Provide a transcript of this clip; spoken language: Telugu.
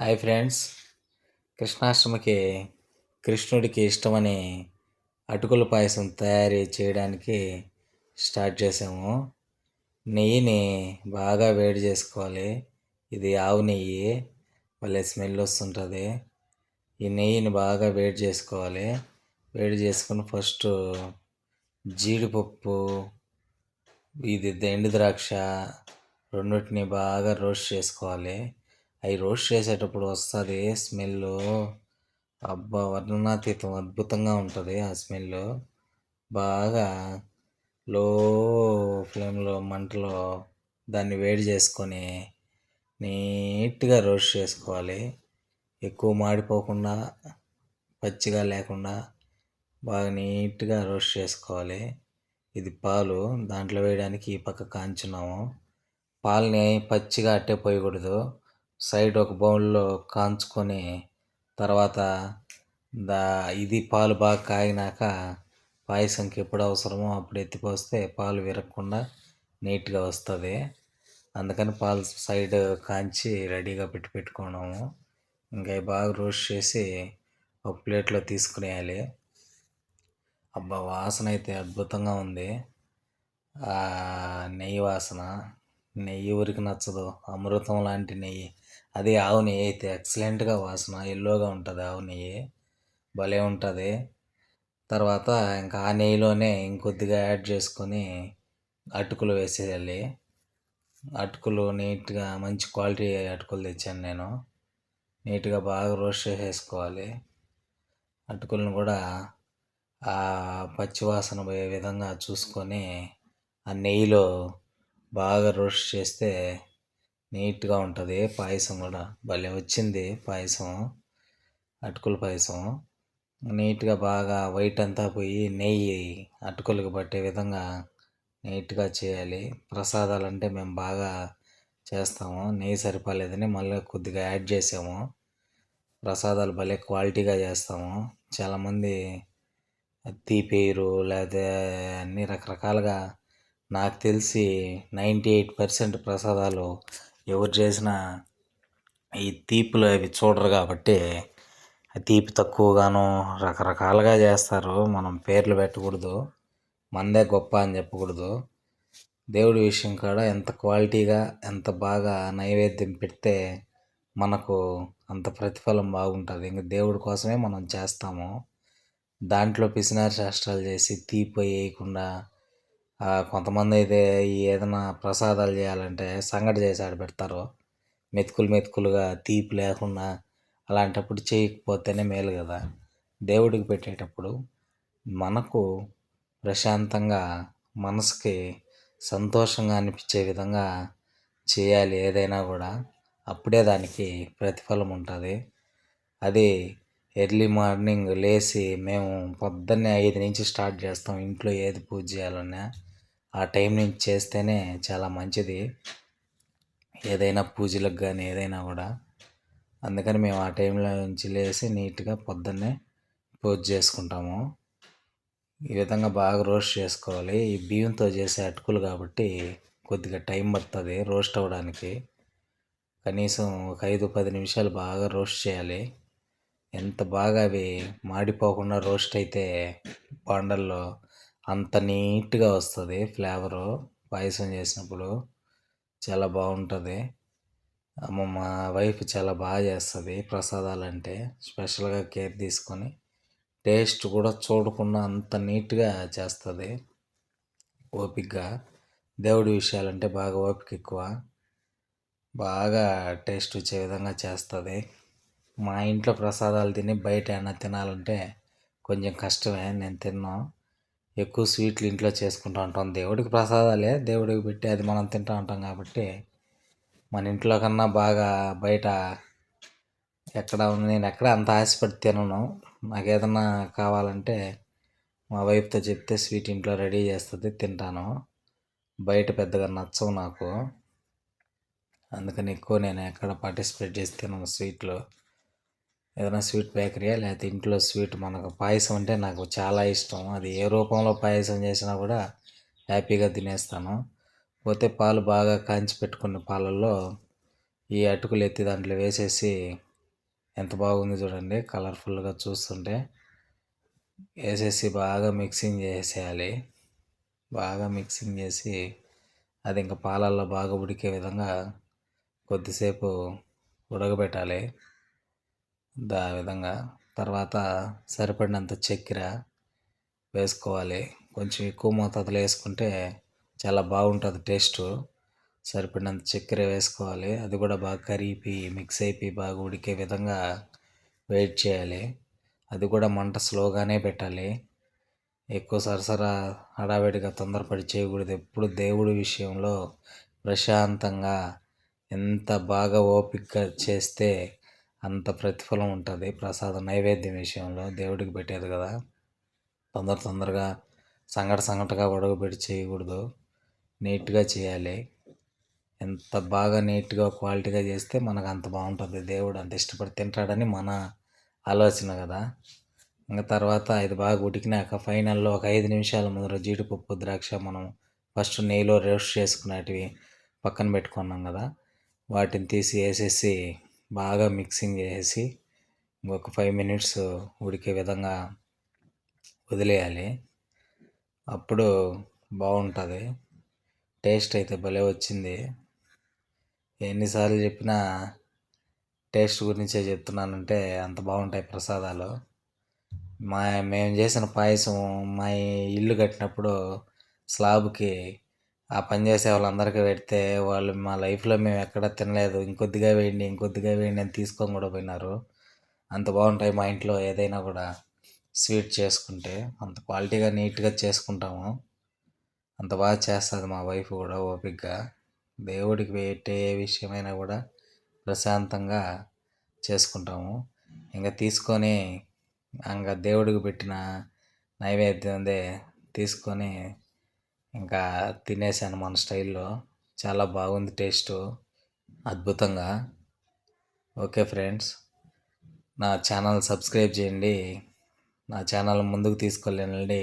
Hi friends. కృష్ణాష్టమికి కృష్ణుడికి ఇష్టమని అటుకుల పాయసం తయారీ చేయడానికి స్టార్ట్ చేసాము. నెయ్యిని బాగా వేడి చేసుకోవాలి. ఇది ఆవు నెయ్యి, భలే స్మెల్ వస్తుంటుంది. ఈ నెయ్యిని బాగా వేడి చేసుకోవాలి. వేడి చేసుకుని ఫస్ట్ జీడిపప్పు, ఇది ఎండు ద్రాక్ష రెండింటిని బాగా రోస్ట్ చేసుకోవాలి. అవి రోస్ట్ చేసేటప్పుడు వస్తుంది స్మెల్, అబ్బా వర్ణనాతీతం, అద్భుతంగా ఉంటుంది ఆ స్మెల్. బాగా లో ఫ్లేమ్లో మంటలో దాన్ని వేడి చేసుకొని నీట్గా రోస్ట్ చేసుకోవాలి. ఎక్కువ మాడిపోకుండా, పచ్చిగా లేకుండా బాగా నీట్గా రోస్ట్ చేసుకోవాలి. ఇది పాలు దాంట్లో వేయడానికి ఈ పక్క కాంచున్నాము. పాలని పచ్చిగా అట్టే పోయకూడదు. సైడ్ ఒక బౌల్లో కాంచుకొని తర్వాత దా ఇది పాలు బాగా కాగినాక పాయసంకి ఎప్పుడు అవసరమో అప్పుడు ఎత్తిపోస్తే పాలు విరగకుండా నీట్గా వస్తుంది. అందుకని పాలు సైడ్ కాంచి రెడీగా పెట్టుకున్నాము. ఇంకా బాగా రోస్ట్ చేసి ఒక ప్లేట్లో తీసుకునేయాలి. అబ్బా వాసన అయితే అద్భుతంగా ఉంది. నెయ్యి వాసన, నెయ్యి ఎవరికి నచ్చదు? అమృతం లాంటి నెయ్యి. అది ఆవు నెయ్యి అయితే ఎక్సలెంట్గా వాసన, ఎల్లోగా ఉంటుంది ఆవు నెయ్యి, భలే ఉంటుంది. తర్వాత ఇంకా ఆ నెయ్యిలోనే ఇంకొద్దిగా యాడ్ చేసుకొని అటుకులు వేసేయాలి. అటుకులు నీట్గా మంచి క్వాలిటీ అటుకులు తెచ్చాను నేను. నీట్గా బాగా రోస్ట్ చేసేసుకోవాలి. అటుకులను కూడా ఆ పచ్చివాసన పోయే విధంగా చూసుకొని ఆ నెయ్యిలో బాగా రోస్ట్ చేస్తే నీట్గా ఉంటుంది. పాయసం కూడా భలే వచ్చింది పాయసం, అటుకుల పాయసం. నీట్గా బాగా వైట్ అంతా పోయి నెయ్యి అటుకులకు పట్టే విధంగా నీట్గా చేయాలి. ప్రసాదాలు అంటే మేము బాగా చేస్తాము. నెయ్యి సరిపోలేదని మళ్ళీ కొద్దిగా యాడ్ చేసాము. ప్రసాదాలు భలే క్వాలిటీగా చేస్తాము. చాలామంది తీపేరు లేదా అన్ని రకరకాలుగా, నాకు తెలిసి 98% ప్రసాదాలు ఎవరు చేసినా ఈ తీపులు అవి చూడరు కాబట్టి తీపి తక్కువగాను రకరకాలుగా చేస్తారు. మనం పేర్లు పెట్టకూడదు, మందే గొప్ప అని చెప్పకూడదు. దేవుడి విషయం కాడ ఎంత క్వాలిటీగా ఎంత బాగా నైవేద్యం పెడితే మనకు అంత ప్రతిఫలం బాగుంటుంది. ఇంక దేవుడి కోసమే మనం చేస్తాము. దాంట్లో పిసినారి శాస్త్రాలు చేసి తీపి వేయకుండా, కొంతమంది అయితే ఏదైనా ప్రసాదాలు చేయాలంటే సంగటి చేసి ఆడ పెడతారు, మెతుకులు మెతుకులుగా తీపి లేకుండా. అలాంటప్పుడు చేయకపోతేనే మేలు కదా. దేవుడికి పెట్టేటప్పుడు మనకు ప్రశాంతంగా, మనసుకి సంతోషంగా అనిపించే విధంగా చేయాలి ఏదైనా కూడా. అప్పుడే దానికి ప్రతిఫలం ఉంటుంది. అది ఎర్లీ మార్నింగ్ లేచి మేము పొద్దున్నే 5 నుంచి స్టార్ట్ చేస్తాం. ఇంట్లో ఏది పూజ చేయాలన్నా ఆ టైం నుంచి చేస్తేనే చాలా మంచిది, ఏదైనా పూజలకు కానీ ఏదైనా కూడా. అందుకని మేము ఆ టైంలో నుంచి లేచి నీట్గా పొద్దున్నే పూజ చేసుకుంటాము. ఈ విధంగా బాగా రోస్ట్ చేసుకోవాలి. ఈ బియ్యంతో చేసే అటుకులు కాబట్టి కొద్దిగా టైం పడుతుంది రోస్ట్ అవ్వడానికి. కనీసం ఒక 5-10 నిమిషాలు బాగా రోస్ట్ చేయాలి. ఎంత బాగా అవి మాడిపోకుండా రోస్ట్ అయితే బాండల్లో అంత నీట్గా వస్తుంది ఫ్లేవరు. పాయసం చేసినప్పుడు చాలా బాగుంటుంది. మా వైఫ్ చాలా బాగా చేస్తుంది ప్రసాదాలు అంటే, స్పెషల్గా కేర్ తీసుకొని టేస్ట్ కూడా చూడకుండా అంత నీట్గా చేస్తుంది ఓపికగా. దేవుడి విషయాలంటే బాగా ఓపిక ఎక్కువ, బాగా టేస్ట్ వచ్చే విధంగా చేస్తుంది. మా ఇంట్లో ప్రసాదాలు తిని బయట ఏమైనా తినాలంటే కొంచెం కష్టమే, నేను తిన్నాను. ఎక్కువ స్వీట్లు ఇంట్లో చేసుకుంటూ ఉంటాం. దేవుడికి ప్రసాదాలే, దేవుడికి పెట్టి అది మనం తింటూ ఉంటాం కాబట్టి మన ఇంట్లో కన్నా బాగా బయట నేను ఎక్కడ అంత ఆశపడి తినను. నాకు ఏదన్నా కావాలంటే మా వైఫ్తో చెప్తే స్వీట్ ఇంట్లో రెడీ చేస్తుంది, తింటాను. బయట పెద్దగా నచ్చవు నాకు. అందుకని ఎక్కువ నేను ఎక్కడ పార్టిసిపేట్ చేసి తినను స్వీట్లో. ఏదైనా స్వీట్ బేకరీయా లేకపోతే ఇంట్లో స్వీట్. మనకు పాయసం అంటే నాకు చాలా ఇష్టం. అది ఏ రూపంలో పాయసం చేసినా కూడా హ్యాపీగా తినేస్తాను. పోతే పాలు బాగా కాంచి పెట్టుకున్న పాలల్లో ఈ అటుకులు ఎత్తి దాంట్లో వేసేసి ఎంత బాగుంది చూడండి, కలర్ఫుల్గా చూస్తుంటే. వేసేసి బాగా మిక్సింగ్ చేసేయాలి. బాగా మిక్సింగ్ చేసి అది ఇంకా పాలల్లో బాగా ఉడికే విధంగా కొద్దిసేపు ఉడకబెట్టాలి. విధంగా తర్వాత సరిపడినంత చక్కెర వేసుకోవాలి. కొంచెం ఎక్కువ మోతాదులో వేసుకుంటే చాలా బాగుంటుంది టేస్టు. సరిపడినంత చక్కెర వేసుకోవాలి. అది కూడా బాగా కరిగిపోయి మిక్స్ అయిపోయి బాగా ఉడికే విధంగా వెయిట్ చేయాలి. అది కూడా మంట స్లోగానే పెట్టాలి. ఎక్కువ సరసరా హడావిడిగా తొందరపడి చేయకూడదు. ఎప్పుడు దేవుడి విషయంలో ప్రశాంతంగా ఎంత బాగా ఓపికగా చేస్తే అంత ప్రతిఫలం ఉంటుంది. ప్రసాదం నైవేద్యం విషయంలో దేవుడికి పెట్టేది కదా, తొందరగా సంగటగా ఉడకబెట్టి చేయకూడదు. నీట్గా చేయాలి. ఎంత బాగా నీట్గా క్వాలిటీగా చేస్తే మనకు అంత బాగుంటుంది. దేవుడు అంత ఇష్టపడి తింటాడని మన ఆలోచన కదా. ఇంకా తర్వాత ఇది బాగా ఉడికినాక ఫైనల్లో ఒక 5 నిమిషాల ముందర జీడిపప్పు, ద్రాక్ష మనం ఫస్ట్ నెయ్యిలో రోస్ట్ చేసుకునేటివి పక్కన పెట్టుకున్నాం కదా, వాటిని తీసి వేసేసి బాగా మిక్సింగ్ చేసేసి ఇంకొక 5 మినిట్స్ ఉడికే విధంగా వదిలేయాలి. అప్పుడు బాగుంటుంది. టేస్ట్ అయితే భలే వచ్చింది. ఎన్నిసార్లు చెప్పినా టేస్ట్ గురించే చెప్తున్నానంటే అంత బాగుంటాయి ప్రసాదాలు. మేము చేసిన పాయసం మా ఇల్లు కట్టినప్పుడు స్లాబ్కి ఆ పని చేసే వాళ్ళందరికీ పెడితే వాళ్ళు మా లైఫ్లో మేము ఎక్కడ తినలేదు, ఇంకొద్దిగా వేయండి అని తీసుకొని కూడా పోయినారు. అంత బాగుంటాయి మా ఇంట్లో ఏదైనా కూడా స్వీట్ చేసుకుంటే. అంత క్వాలిటీగా నీట్గా చేసుకుంటాము. అంత బాగా చేస్తుంది మా వైఫ్ కూడా ఓపికగా. దేవుడికి పెట్టే ఏ విషయమైనా కూడా ప్రశాంతంగా చేసుకుంటాము. ఇంకా తీసుకొని ఇంకా దేవుడికి పెట్టిన నైవేద్యం తీసుకొని ఇంకా తినేసాను మన స్టైల్లో. చాలా బాగుంది టేస్టు, అద్భుతంగా. ఓకే ఫ్రెండ్స్, నా ఛానల్ సబ్స్క్రైబ్ చేయండి. నా ఛానల్ ముందుకు తీసుకెళ్ళండి.